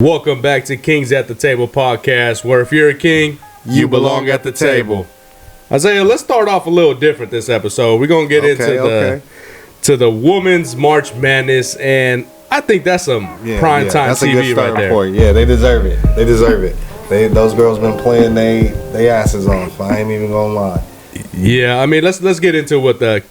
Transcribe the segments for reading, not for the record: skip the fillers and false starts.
Welcome back to Kings at the Table podcast, where if you're a king, you belong at the table. Isaiah, let's start off a little different this episode. We're gonna get into the women's March Madness, and I think that's some prime time that's TV a good starting right there. Point. Yeah, they deserve it. They deserve it. Those girls been playing they asses off. I ain't even gonna lie. Yeah, I mean let's get into what the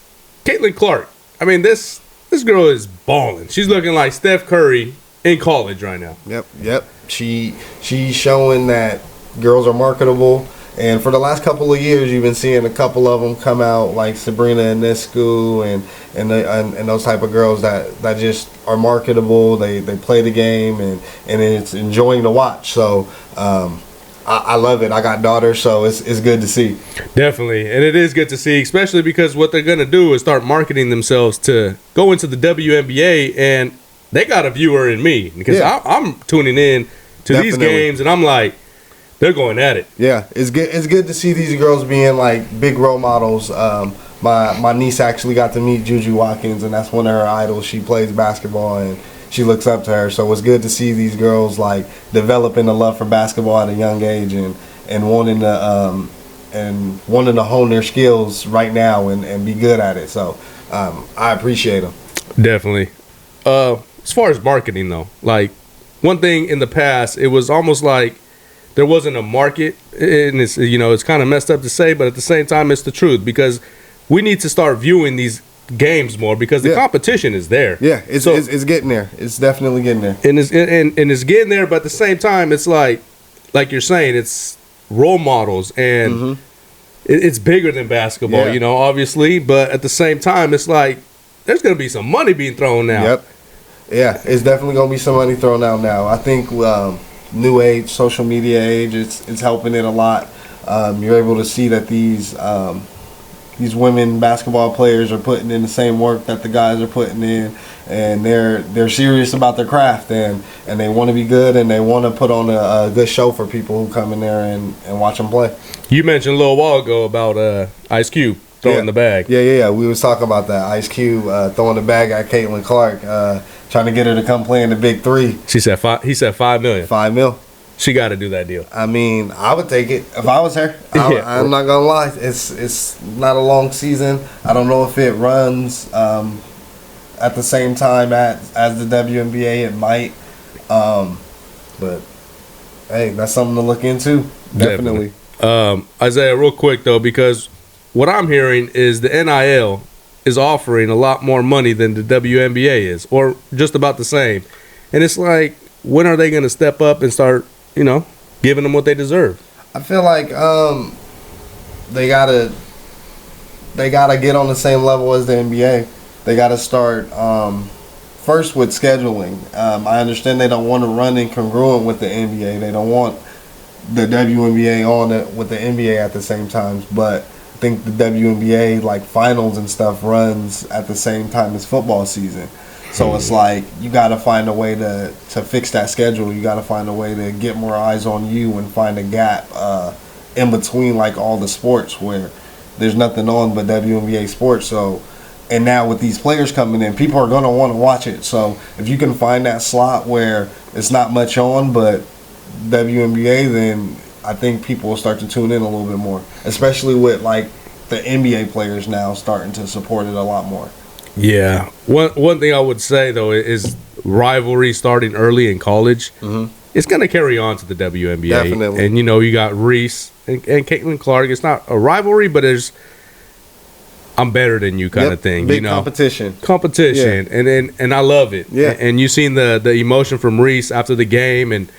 Caitlin Clark. I mean this girl is balling. She's looking like Steph Curry in college right now. Yep. She's showing that girls are marketable, and for the last couple of years, you've been seeing a couple of them come out like Sabrina Ionescu and those type of girls that just are marketable. They play the game and it's enjoying to watch. So I love it. I got daughters, so it's good to see. Definitely, and it is good to see, especially because what they're gonna do is start marketing themselves to go into the WNBA, and they got a viewer in me because I'm tuning in to these games, and I'm like, they're going at it. Yeah, it's good. It's good to see these girls being like big role models. My niece actually got to meet Juju Watkins, and that's one of her idols. She plays basketball, and she looks up to her. So it's good to see these girls like developing a love for basketball at a young age and wanting to hone their skills right now and be good at it. So I appreciate them. Definitely. As far as marketing, though, like one thing in the past, it was almost like there wasn't a market, and it's kind of messed up to say, but at the same time, it's the truth because we need to start viewing these games more because the competition is there. Yeah, it's getting there. It's definitely getting there, and it's getting there. But at the same time, it's like you're saying, it's role models, and it's bigger than basketball, obviously. But at the same time, it's like there's gonna be some money being thrown now. Yep. Yeah, it's definitely gonna be some money thrown out now. I think new age, social media age, it's helping it a lot. You're able to see that these women basketball players are putting in the same work that the guys are putting in, and they're serious about their craft and they want to be good and they want to put on a good show for people who come in there and watch them play. You mentioned a little while ago about Ice Cube throwing the bag. Yeah. We was talking about that. Ice Cube throwing the bag at Caitlin Clark, trying to get her to come play in the Big Three. He said $5 million. $5 million. She got to do that deal. I mean, I would take it if I was her. I'm not gonna lie. It's not a long season. I don't know if it runs at the same time as the WNBA. It might, but hey, that's something to look into. Definitely. Isaiah, real quick though, because what I'm hearing is the NIL is offering a lot more money than the WNBA is, or just about the same. And it's like, when are they going to step up and start, giving them what they deserve? I feel like they gotta get on the same level as the NBA. They gotta start first with scheduling. I understand they don't want to run incongruent with the NBA. They don't want the WNBA on it with the NBA at the same time, but I think the WNBA, like finals and stuff, runs at the same time as football season. So it's like you got to find a way to fix that schedule. You got to find a way to get more eyes on you and find a gap in between like all the sports where there's nothing on but WNBA sports. So, and now with these players coming in, people are going to want to watch it. So if you can find that slot where it's not much on but WNBA, then I think people will start to tune in a little bit more, especially with like the NBA players now starting to support it a lot more. Yeah. One thing I would say though is rivalry starting early in college. It's going to carry on to the WNBA. Definitely. And you got Reese and Caitlin Clark. It's not a rivalry, but there's I'm better than you kind of thing. Big competition. Yeah. And I love it. Yeah. And you seen the emotion from Reese after the game, and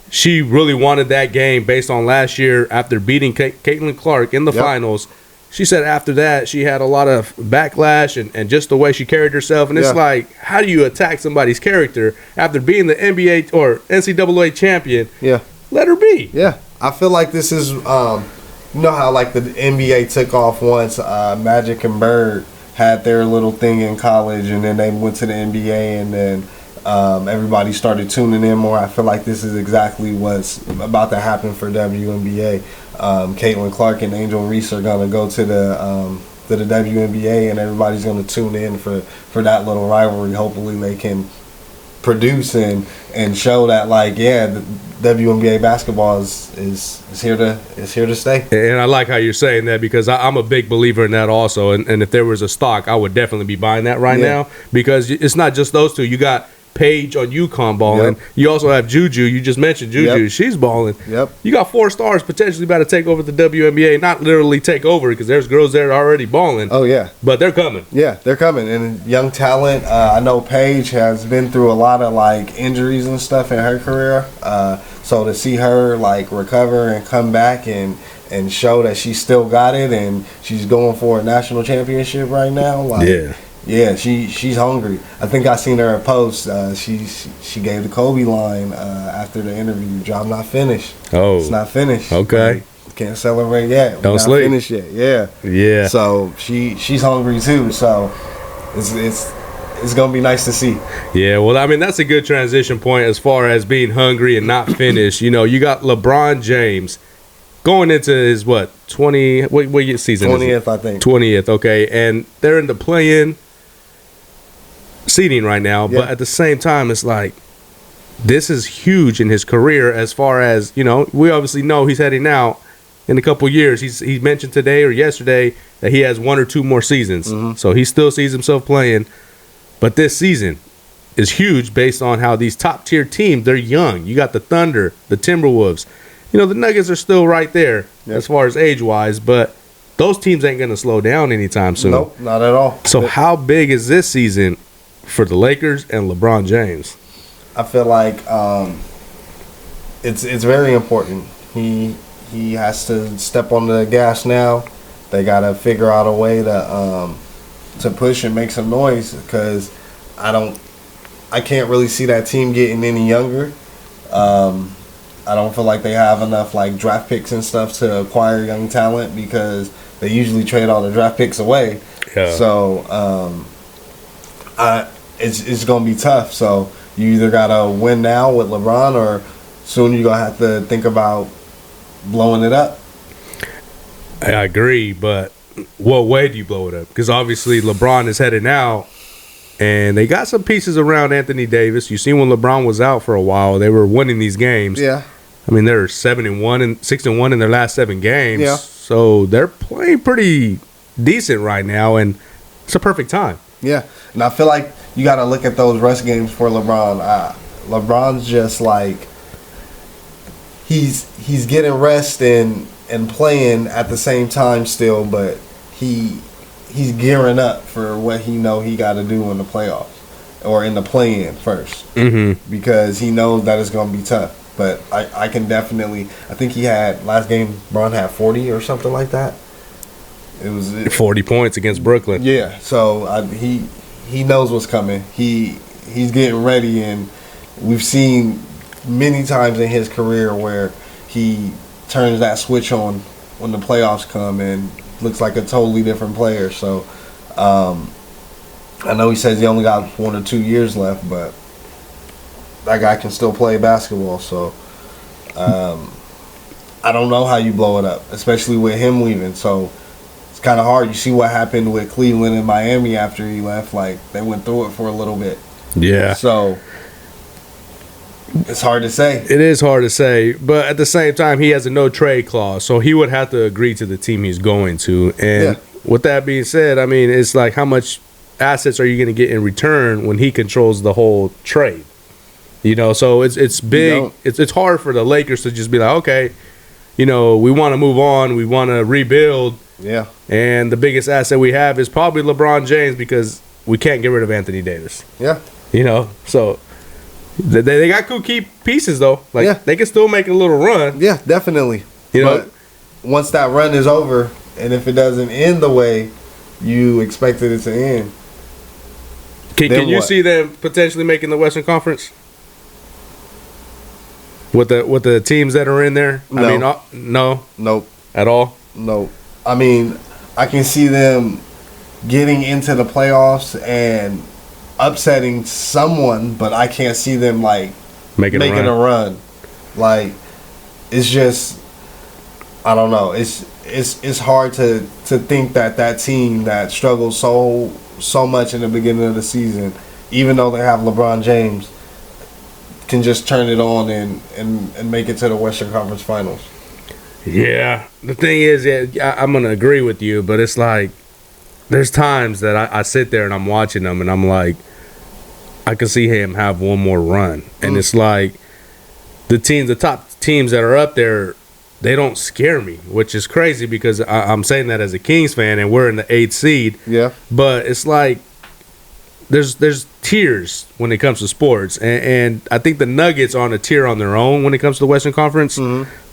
she really wanted that game based on last year after beating Caitlin Clark in the finals. She said after that she had a lot of backlash and just the way she carried herself. And it's like, how do you attack somebody's character after being the NBA or NCAA champion? Yeah. Let her be. Yeah. I feel like this is, you know how like the NBA took off once Magic and Bird had their little thing in college and then they went to the NBA and then everybody started tuning in more. I feel like this is exactly what's about to happen for WNBA. Caitlin Clark and Angel Reese are gonna go to the WNBA, and everybody's gonna tune in for that little rivalry. Hopefully, they can produce and show that the WNBA basketball is here to stay. And I like how you're saying that, because I'm a big believer in that also. And if there was a stock, I would definitely be buying that right now, because it's not just those two. You got Paige on UConn balling. Yep. You also have Juju. You just mentioned Juju. Yep. She's balling. Yep. You got 4 stars potentially about to take over the WNBA. Not literally take over, because there's girls there already balling. Oh, yeah. But they're coming. Yeah, they're coming. And young talent. I know Paige has been through a lot of injuries and stuff in her career. So to see her recover and come back and show that she still got it, and she's going for a national championship right now. Yeah, she's hungry. I think I seen her post. She gave the Kobe line after the interview. Job not finished. Oh, it's not finished. Okay, can't celebrate yet. Don't not sleep. Finished yet. Yeah. So she's hungry too. So it's gonna be nice to see. Yeah, well, I mean, that's a good transition point as far as being hungry and not finished. You got LeBron James going into his 20 what season? 20th, I think. 20th. Okay, and they're in the play-in seeding right now, but at the same time, it's this is huge in his career as far as, we obviously know he's heading out in a couple years. He mentioned today or yesterday that he has 1 or 2 more seasons. Mm-hmm. So he still sees himself playing, but this season is huge based on how these top-tier teams, they're young. You got the Thunder, the Timberwolves. The Nuggets are still right there as far as age-wise, but those teams ain't going to slow down anytime soon. Nope, not at all. So how big is this season for the Lakers and LeBron James? I feel it's very important. He has to step on the gas now. They got to figure out a way to push and make some noise, because I can't really see that team getting any younger. I don't feel like they have enough draft picks and stuff to acquire young talent, because they usually trade all the draft picks away. Yeah. So it's gonna be tough. So you either gotta win now with LeBron, or soon you're gonna have to think about blowing it up. I agree, but what way do you blow it up? Because obviously LeBron is heading out, and they got some pieces around Anthony Davis. You see, when LeBron was out for a while, they were winning these games. Yeah. I mean, they're 7-1 and 6-1 in their last 7 games. Yeah. So they're playing pretty decent right now, and it's a perfect time. Yeah, and I feel like you got to look at those rest games for LeBron. LeBron's just he's getting rest and playing at the same time still, but he's gearing up for what he got to do in the playoffs or in the play-in first, because he knows that it's going to be tough. But I can definitely, I think he had, last game, Bron had 40 or something like that. It was 40 points against Brooklyn. Yeah, so he knows what's coming. He's getting ready, and we've seen many times in his career where he turns that switch on when the playoffs come and looks like a totally different player. So I know he says he only got 1 or 2 years left, but that guy can still play basketball. So I don't know how you blow it up, especially with him leaving. So it's kind of hard. You see what happened with Cleveland and Miami after he left. They went through it for a little bit. Yeah. So it's hard to say. It is hard to say, but at the same time, he has a no trade clause, so he would have to agree to the team he's going to. And with that being said, I mean, it's how much assets are you going to get in return when he controls the whole trade? So it's big. It's hard for the Lakers to just be okay, we want to move on, we want to rebuild. Yeah. And the biggest asset we have is probably LeBron James, because we can't get rid of Anthony Davis. Yeah. So they got cool key pieces though. They can still make a little run. Yeah, definitely. But once that run is over, and if it doesn't end the way you expected it to end, can you see them potentially making the Western Conference? With the teams that are in there? No. I mean, no? Nope. At all? No. I mean, I can see them getting into the playoffs and upsetting someone, but I can't see them making a run. It's just, I don't know. It's hard to think that team that struggled so much in the beginning of the season, even though they have LeBron James, can just turn it on and make it to the Western Conference Finals. Yeah, the thing is, I'm gonna agree with you, but it's like there's times that I sit there and I'm watching them and I'm like, I can see him have one more run, and it's like the top teams that are up there, they don't scare me, which is crazy because I'm saying that as a Kings fan and we're in the 8th seed. Yeah, but it's like there's tiers when it comes to sports, and I think the Nuggets are on a tier on their own when it comes to the Western Conference.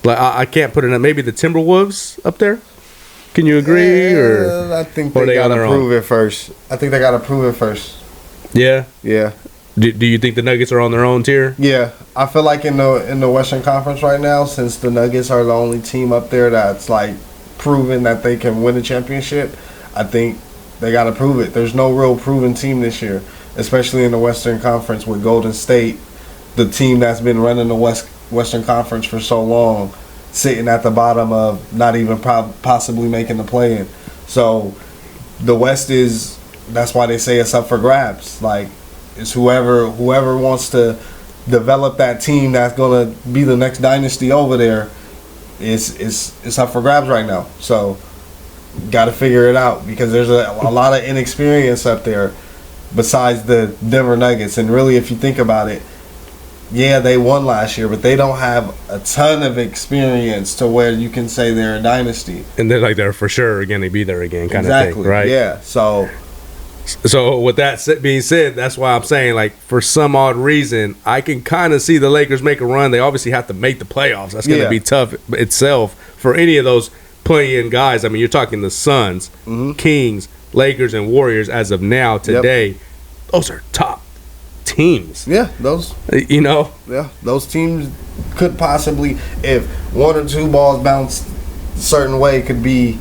Like I can't put it in. Maybe the Timberwolves up there. Can you agree? Or I think they gotta prove it first. Yeah. Yeah. Do you think the Nuggets are on their own tier? Yeah, I feel like in the Western Conference right now, since the Nuggets are the only team up there that's like proven that they can win a championship, I think they got to prove it. There's no real proven team this year, especially in the Western Conference with Golden State, the team that's been running the Western Conference for so long, sitting at the bottom of not even possibly making the play-in. So the West that's why they say it's up for grabs. Like, it's whoever wants to develop that team that's gonna be the next dynasty over there. It's up for grabs right now. So got to figure it out because there's a lot of inexperience up there besides the Denver Nuggets. And really, if you think about it, yeah, they won last year, but they don't have a ton of experience to where you can say they're a dynasty. And they're for sure going to be there again, kind of thing, right? Yeah. So with that being said, that's why I'm saying, like, for some odd reason, I can kind of see the Lakers make a run. They obviously have to make the playoffs. That's going to be tough itself for any of those play-in guys. I mean, you're talking the Suns, Kings, Lakers, and Warriors as of now, today. Yep. Those are top teams. Yeah, those. Yeah, those teams could possibly, if one or two balls bounced a certain way, could be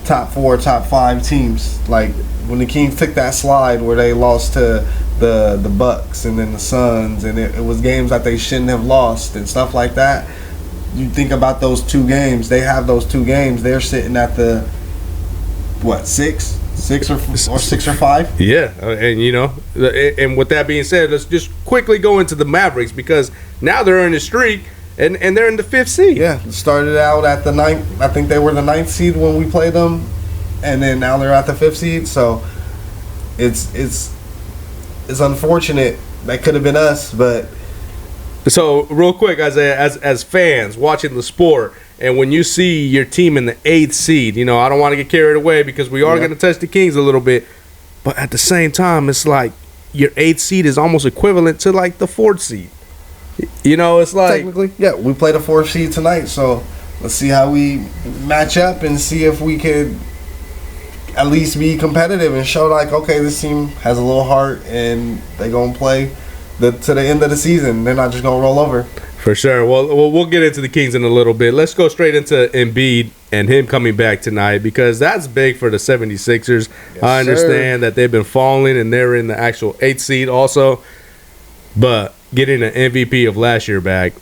top 4, top 5 teams. Like when the Kings took that slide where they lost to the Bucks and then the Suns, and it was games that they shouldn't have lost and stuff like that. You think about those 2 games. They have those 2 games. They're sitting at the six or 5. Yeah, and with that being said, let's just quickly go into the Mavericks because now they're in the streak and they're in the 5th seed. Yeah, started out at the 9th. I think they were the 9th seed when we played them, and then now they're at the 5th seed. So it's unfortunate. That could have been us, but. So real quick, as fans watching the sport, and when you see your team in the 8th seed, I don't want to get carried away because we are going to touch the Kings a little bit, but at the same time, it's like your 8th seed is almost equivalent to like the 4th seed. It's like technically, yeah, we played a 4th seed tonight, so let's see how we match up and see if we could at least be competitive and show like, okay, this team has a little heart and they gonna play to the end of the season. They're not just gonna roll over. For sure. Well, we'll get into the Kings in a little bit. Let's go straight into Embiid and him coming back tonight because that's big for the 76ers. Yes, I understand that they've been falling and they're in the actual 8th seed also. But getting an MVP of last year back,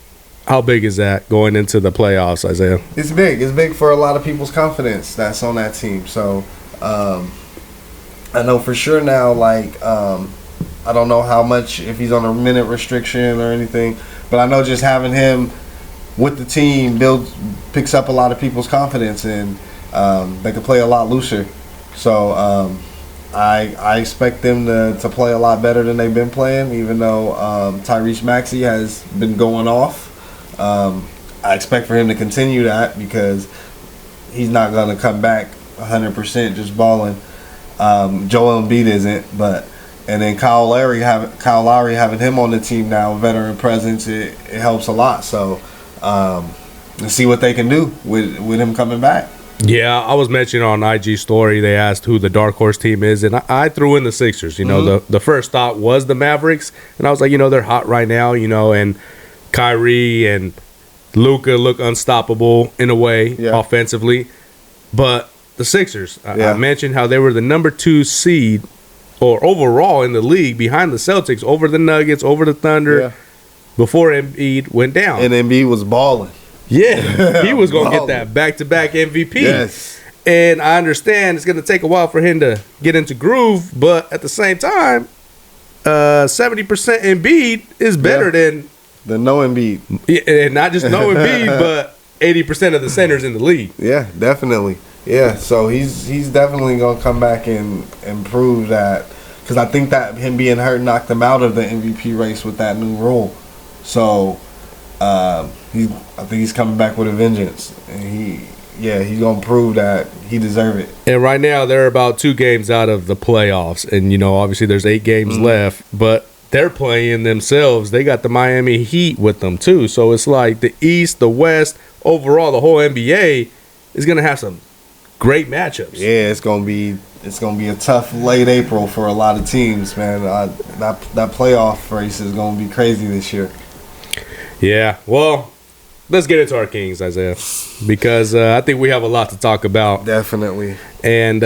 how big is that going into the playoffs, Isaiah? It's big. It's big for a lot of people's confidence that's on that team. So I know for sure now, like, I don't know how much, if he's on a minute restriction or anything, but I know just having him with the team picks up a lot of people's confidence, and they can play a lot looser. So I expect them to play a lot better than they've been playing, even though Tyrese Maxey has been going off. I expect for him to continue that because he's not going to come back 100% just balling. Joel Embiid isn't, and then Kyle Lowry having him on the team now, veteran presence, it helps a lot. So let's see what they can do with him coming back. Yeah, I was mentioning on IG story, they asked who the dark horse team is, and I threw in the Sixers. The first thought was the Mavericks, and I was like, they're hot right now, and Kyrie and Luka look unstoppable in a way offensively. But the Sixers, I mentioned how they were the number 2 seed or overall in the league behind the Celtics, over the Nuggets, over the Thunder, before Embiid went down. And Embiid was balling. Yeah, he was going to get that back-to-back MVP. Yes. And I understand it's going to take a while for him to get into groove, but at the same time, 70% Embiid is better than no Embiid. And not just no Embiid, but 80% of the centers in the league. Yeah, definitely. Yeah, so he's definitely gonna come back and prove that, because I think that him being hurt knocked him out of the MVP race with that new rule. So I think he's coming back with a vengeance, and he's gonna prove that he deserves it. And right now they're about 2 games out of the playoffs, and obviously there's 8 games left, but they're playing themselves. They got the Miami Heat with them too, so it's like the East, the West, overall the whole NBA is gonna have some great matchups. Yeah, it's gonna be a tough late April for a lot of teams, man. That playoff race is gonna be crazy this year. Yeah, well, let's get into our Kings, Isaiah, because I think we have a lot to talk about. Definitely. And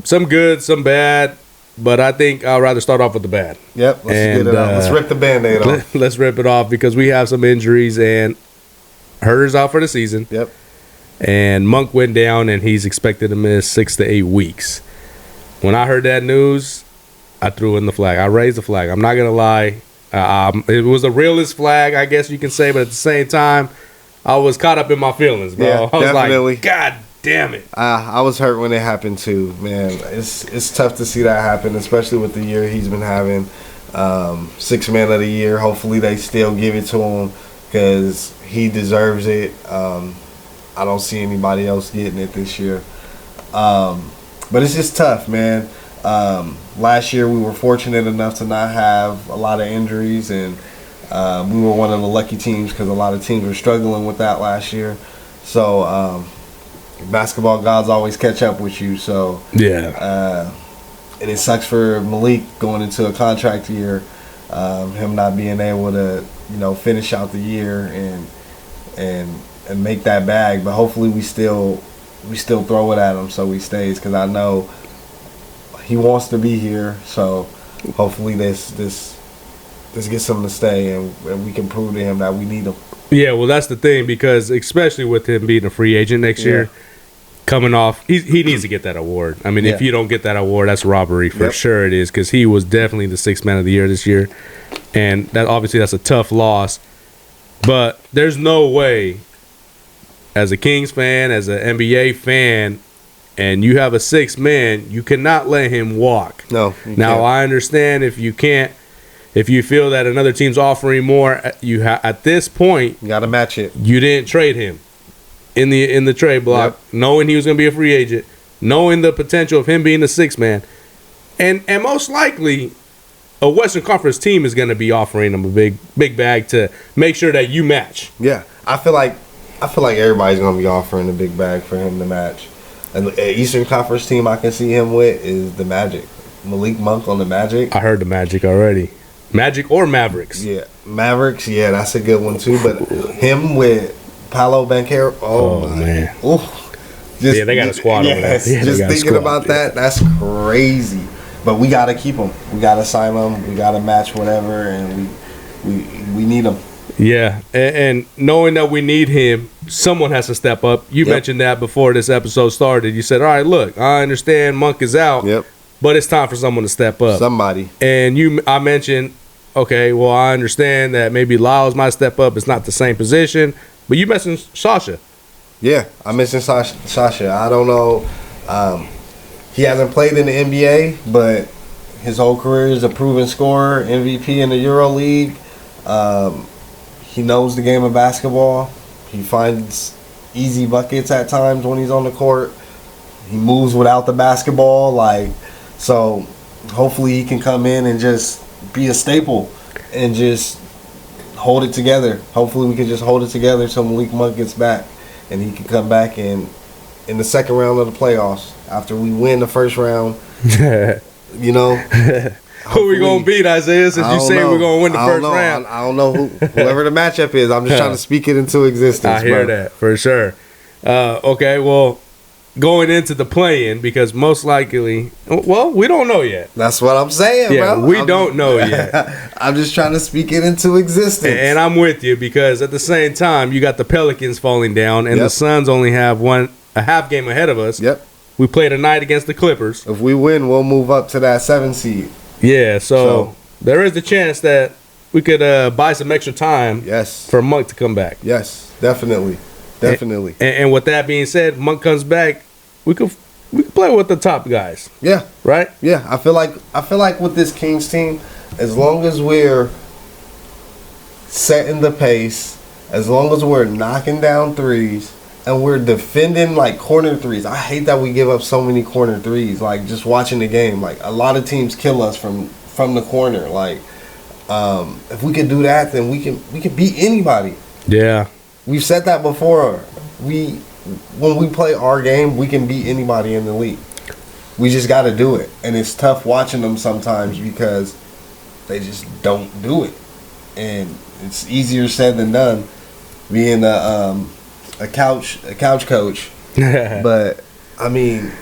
some good, some bad, but I think I'd rather start off with the bad. Yep, let's get it off. Let's rip the Band-Aid off. Let's rip it off, because we have some injuries, and Herter's out for the season. Yep. And Monk went down, and he's expected to miss 6 to 8 weeks. When I heard that news, I threw in the flag. I raised the flag. I'm not going to lie. It was the realest flag, I guess you can say, but at the same time, I was caught up in my feelings, bro. Yeah, I was definitely. like, God damn it. I was hurt when it happened too, man. It's tough to see that happen, especially with the year he's been having. 6th man of the year. Hopefully they still give it to him, because he deserves it. I don't see anybody else getting it this year. But it's just tough, man. Last year we were fortunate enough to not have a lot of injuries, and we were one of the lucky teams, because a lot of teams were struggling with that last year. So basketball gods always catch up with you. So yeah, and it sucks for Malik going into a contract year, him not being able to finish out the year and make that bag. But hopefully we still throw it at him so he stays, because I know he wants to be here. So hopefully this gets him to stay, and we can prove to him that we need him. Yeah, well, that's the thing, because especially with him being a free agent next year, coming off, he needs to get that award. I mean, if you don't get that award, that's robbery for sure. It is, because he was definitely the 6th man of the year this year, and that's a tough loss. But there's no way, as a Kings fan, as an NBA fan, and you have a 6th man, you cannot let him walk. No. Now, I understand if you feel that another team's offering more, at this point, You got to match it. you didn't trade him in the trade block, knowing he was going to be a free agent, knowing the potential of him being the 6th man, and most likely a Western Conference team is going to be offering him a big bag to make sure that you match. Yeah, I feel like everybody's going to be offering a big bag for him to match. And an Eastern Conference team I can see him with is the Magic. Malik Monk on the Magic. I heard the Magic already. Magic or Mavericks. Yeah, Mavericks. Yeah, that's a good one too. But him with Paolo Banchero. Oh man. Ooh. They got a squad over there. Yeah, just thinking about that, that's crazy. But we got to keep him. We got to sign him. We got to match whatever, and we need him. Yeah, and knowing that we need him, someone has to step up. You mentioned that before this episode started. You said, all right, look, I understand Monk is out, but it's time for someone to step up. Somebody. And I mentioned, okay, well, I understand that maybe Lyles might step up. It's not the same position. But you mentioned Sasha. Yeah, I mentioned Sasha. I don't know. He hasn't played in the NBA, but his whole career is a proven scorer, MVP in the Euro League. He knows the game of basketball. He finds easy buckets at times when he's on the court. He moves without the basketball. So hopefully he can come in and just be a staple and just hold it together. Hopefully we can just hold it together until Malik Monk gets back, and he can come back in the second round of the playoffs after we win the first round. Who we gonna beat, Isaiah? Since you say we're gonna win the first round, I don't know whoever the matchup is. I'm just trying to speak it into existence. I hear that for sure. Okay, well, going into the play-in, because most likely, well, we don't know yet. That's what I'm saying, bro. We don't know yet. I'm just trying to speak it into existence. And I'm with you, because at the same time, you got the Pelicans falling down, and the Suns only have a half game ahead of us. We play tonight against the Clippers. If we win, we'll move up to that 7 seed. Yeah, so there is the chance that we could buy some extra time for Monk to come back. Yes, definitely. And with that being said, Monk comes back, we could play with the top guys. Yeah. Right? Yeah, I feel like with this Kings team, as long as we're setting the pace, as long as we're knocking down threes, and we're defending like corner threes. I hate that we give up so many corner threes. Like just watching the game, like a lot of teams kill us from the corner. Like if we could do that, then we can beat anybody. Yeah, we've said that before. When we play our game, we can beat anybody in the league. We just got to do it, and it's tough watching them sometimes because they just don't do it, and it's easier said than done. Being a couch coach, but I mean,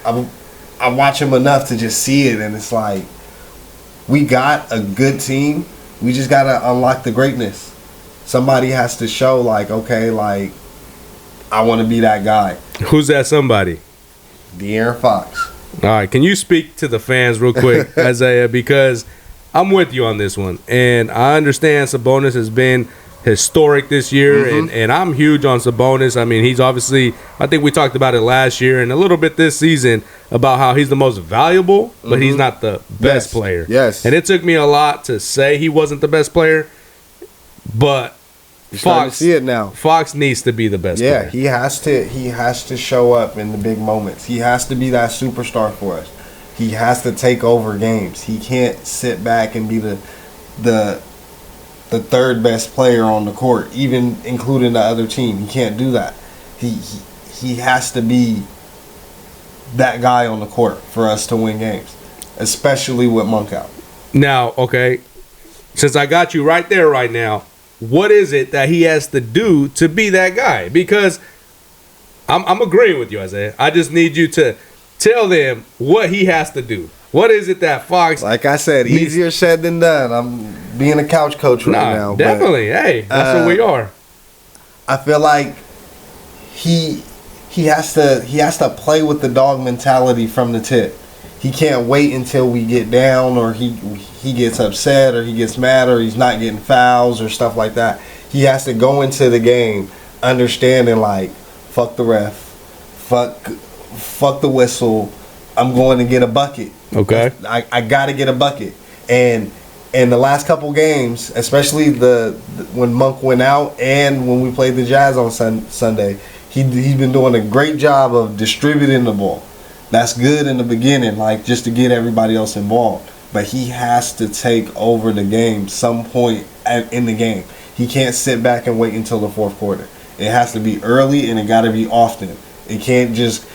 I watch him enough to just see it, and it's like we got a good team. We just gotta unlock the greatness. Somebody has to show, like, okay, like I want to be that guy. Who's that somebody? De'Aaron Fox. All right, can you speak to the fans real quick, Isaiah? Because I'm with you on this one, and I understand Sabonis has been historic this year, and I'm huge on Sabonis. I mean, he's obviously, I think we talked about it last year and a little bit this season about how he's the most valuable, but he's not the best player. Yes. And it took me a lot to say he wasn't the best player, but Fox, see it now. Fox needs to be the best player. Yeah, he has to show up in the big moments. He has to be that superstar for us. He has to take over games. He can't sit back and be the third best player on the court, even including the other team. He can't do that. He has to be that guy on the court for us to win games, especially with Monk out. Now, okay, since I got you right there right now, what is it that he has to do to be that guy? Because I'm agreeing with you, Isaiah. I just need you to tell them what he has to do. What is it that Fox... Like I said, easier said than done. I'm being a couch coach right now. Definitely. Hey, that's what we are. I feel like he has to play with the dog mentality from the tip. He can't wait until we get down or he gets upset or he gets mad or he's not getting fouls or stuff like that. He has to go into the game understanding, like, fuck the ref, fuck the whistle, I'm going to get a bucket. Okay. I got to get a bucket. And in the last couple games, especially when Monk went out and when we played the Jazz on Sunday, he's been doing a great job of distributing the ball. That's good in the beginning, like just to get everybody else involved. But he has to take over the game some point in the game. He can't sit back and wait until the fourth quarter. It has to be early and it got to be often. It can't just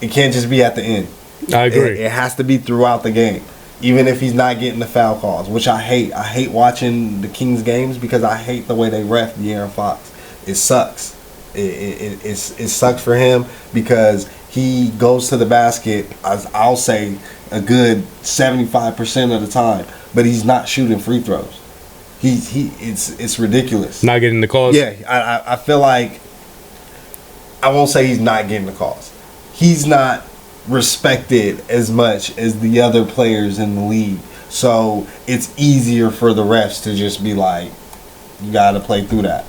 be at the end. I agree. It has to be throughout the game, even if he's not getting the foul calls, which I hate. I hate watching the Kings games because I hate the way they ref De'Aaron Fox. It sucks. It sucks for him because he goes to the basket, I'll say, a good 75% of the time, but he's not shooting free throws. It's ridiculous. Not getting the calls? Yeah, I feel like, I won't say he's not getting the calls. He's not respected as much as the other players in the league. So it's easier for the refs to just be like, you got to play through that.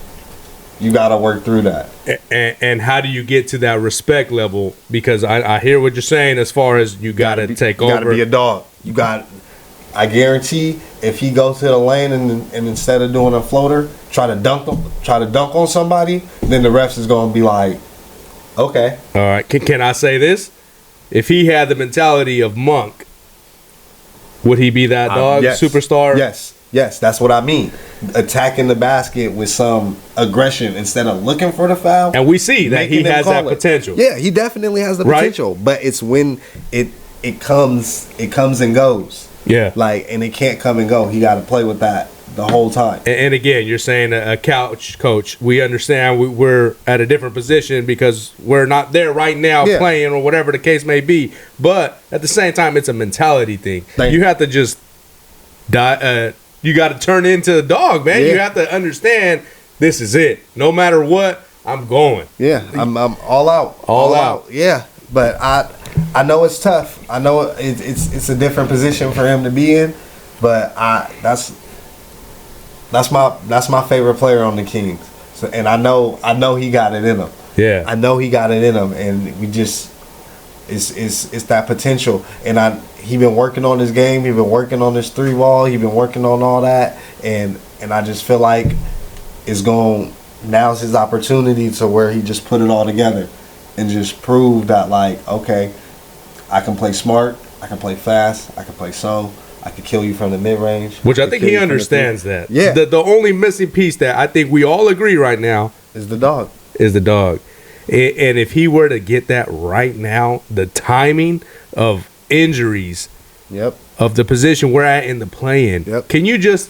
You got to work through that. And how do you get to that respect level? Because I hear what you're saying as far as you got to take over. You got to be a dog. I guarantee if he goes to the lane and instead of doing a floater, try to dunk on somebody, then the refs is going to be like, okay. All right. Can I say this? If he had the mentality of Monk, would he be that dog, yes. superstar? Yes, that's what I mean. Attacking the basket with some aggression instead of looking for the foul. And we see that he has that potential. Yeah, he definitely has the potential. But it's when it comes and goes. Yeah. And it can't come and go. He got to play with that the whole time. And again, you're saying a couch coach. We understand we're at a different position because we're not there right now playing or whatever the case may be. But at the same time, it's a mentality thing. You have to just you got to turn into a dog, man. Yeah. You have to understand this is it. No matter what, I'm going. Yeah, I'm all out. All out. Yeah, but I know it's tough. I know it's a different position for him to be in, But that's my favorite player on the Kings. So, and I know he got it in him. Yeah. I know he got it in him, and we just it's that potential. And he been working on his game. He been working on his 3-ball. He been working on all that, and I just feel like now's his opportunity to where he just put it all together and just prove that, like, okay, I can play smart, I can play fast, I can play I can kill you from the mid-range. Which I think he understands that. Yeah. The only missing piece that I think we all agree right now is the dog. And if he were to get that right now, the timing of injuries, of the position we're at in the play-in, can you just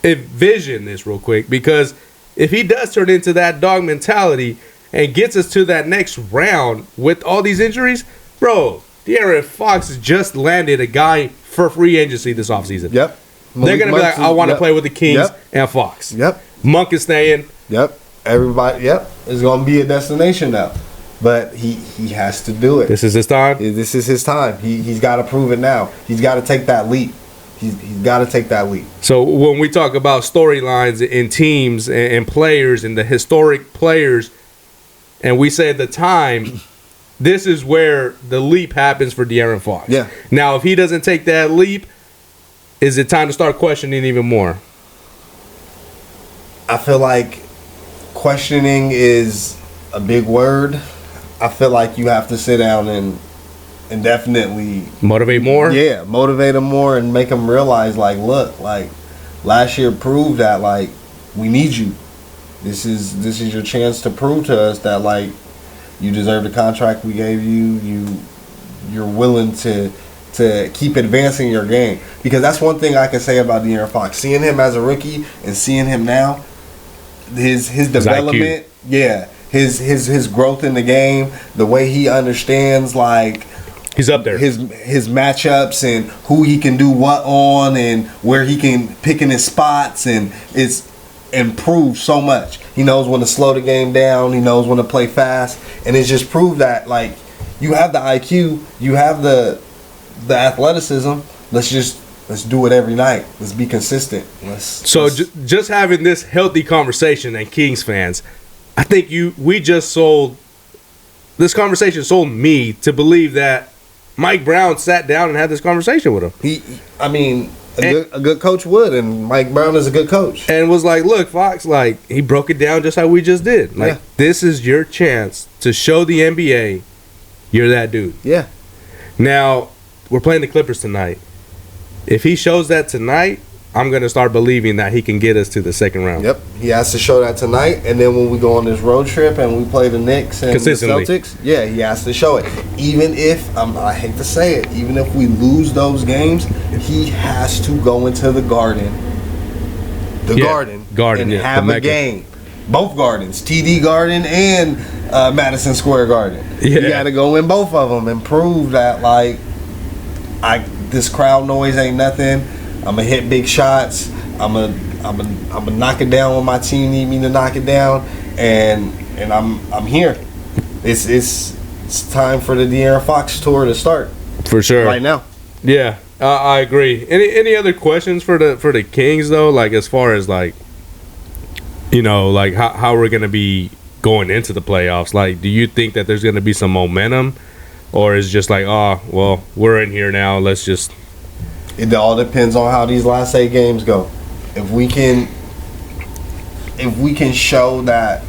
envision this real quick? Because if he does turn into that dog mentality and gets us to that next round with all these injuries, bro, De'Aaron Fox has just landed a guy for free agency this offseason. Yep. They're going to be like, I want to play with the Kings and Fox. Yep. Monk is staying. Yep. Everybody, it's going to be a destination now. But he has to do it. This is his time? This is his time. He's got to prove it now. He's got to take that leap. He's got to take that leap. So when we talk about storylines in teams and players and the historic players, and we say the time, this is where the leap happens for De'Aaron Fox. Yeah. Now, if he doesn't take that leap, is it time to start questioning even more? I feel like questioning is a big word. I feel like you have to sit down and definitely motivate more. Yeah, motivate them more and make them realize, like, look, like, last year proved that, like, we need you. This is your chance to prove to us that, like, you deserve the contract we gave you. You're willing to keep advancing your game, because that's one thing I can say about De'Aaron Fox. Seeing him as a rookie and seeing him now, his development, his growth in the game, the way he understands, like, he's up there. His matchups and who he can do what on and where he can pick in his spots, and it's improved so much. He knows when to slow the game down. He knows when to play fast, and it's just proved that, like, you have the IQ, you have the athleticism. Let's do it every night. Let's be consistent. Just having this healthy conversation, and Kings fans, I think this conversation sold me to believe that Mike Brown sat down and had this conversation with him. A good coach would, and Mike Brown is a good coach. And was like, look, Fox, like, he broke it down just how we just did. Like, this is your chance to show the NBA you're that dude. Yeah. Now, we're playing the Clippers tonight. If he shows that tonight, I'm going to start believing that he can get us to the second round. Yep. He has to show that tonight. And then when we go on this road trip and we play the Knicks and the Celtics, he has to show it. Even if, I hate to say it, even if we lose those games, he has to go into the Garden. And have a game. Both Gardens. TD Garden and Madison Square Garden. Yeah. You got to go in both of them and prove that, like, this crowd noise ain't nothing. I'm gonna hit big shots. I'm gonna knock it down when my team need me to knock it down, and I'm here. It's time for the De'Aaron Fox tour to start. For sure. Right now. Yeah, I agree. Any other questions for the Kings though? Like, as far as, like, you know, like how we're gonna be going into the playoffs. Like, do you think that there's gonna be some momentum, or is it just like, oh, well, we're in here now, let's just. It all depends on how these last 8 games go. If we can show that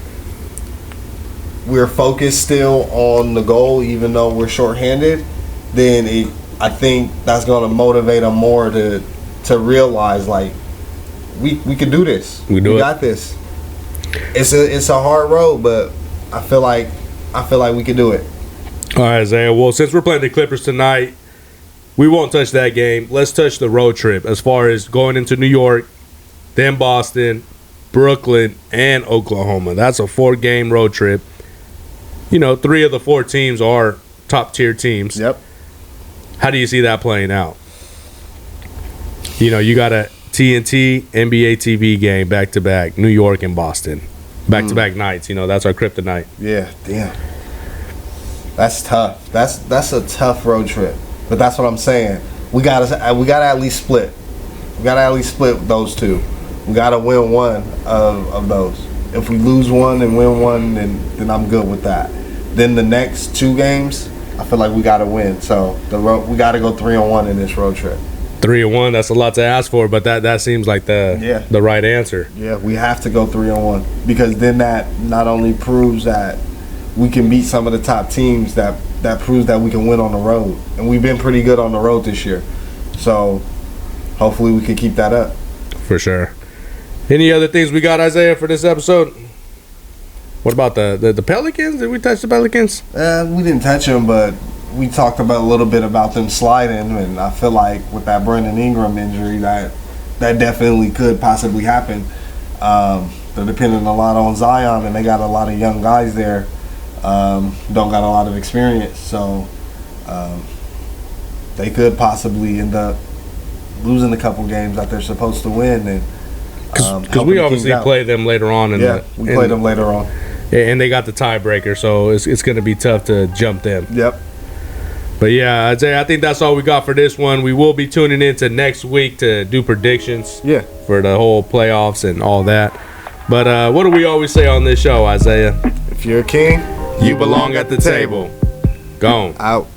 we're focused still on the goal, even though we're shorthanded, then I think that's going to motivate them more to realize, like, we can do this. We got this. It's a hard road, but I feel like we can do it. All right, Isaiah. Well, since we're playing the Clippers tonight, we won't touch that game. Let's touch the road trip as far as going into New York, then Boston, Brooklyn, and Oklahoma. That's a 4-game road trip. You know, 3 of the 4 teams are top-tier teams. Yep. How do you see that playing out? You know, you got a TNT NBA TV game back-to-back, New York and Boston. Back-to-back nights. You know, that's our kryptonite. Yeah, damn. That's tough. That's a tough road trip. But that's what I'm saying. we gotta at least split. We gotta at least split those two. We gotta win one of those. If we lose one and win one, then I'm good with that. Then the next 2 games, I feel like we gotta win. So we gotta go 3-1 in this road trip. 3-1. That's a lot to ask for, but that seems like the right answer. Yeah, we have to go 3-1 because then that not only proves that we can beat some of the top teams, that proves that we can win on the road, and we've been pretty good on the road this year. So hopefully we can keep that up. For sure. Any other things we got, Isaiah, for this episode? What about the Pelicans? Did we touch the Pelicans? We didn't touch them, but we talked about a little bit about them sliding, and I feel like with that Brandon Ingram injury, that definitely could possibly happen. They're depending a lot on Zion, and they got a lot of young guys there. Don't got a lot of experience, so they could possibly end up losing a couple games that they're supposed to win. And because we obviously play them later on. We play them later on. And they got the tiebreaker, so it's going to be tough to jump them. Yep. But yeah, Isaiah, I think that's all we got for this one. We will be tuning into next week to do predictions for the whole playoffs and all that. But what do we always say on this show, Isaiah? If you're a king, you belong at the table. Gone. Out.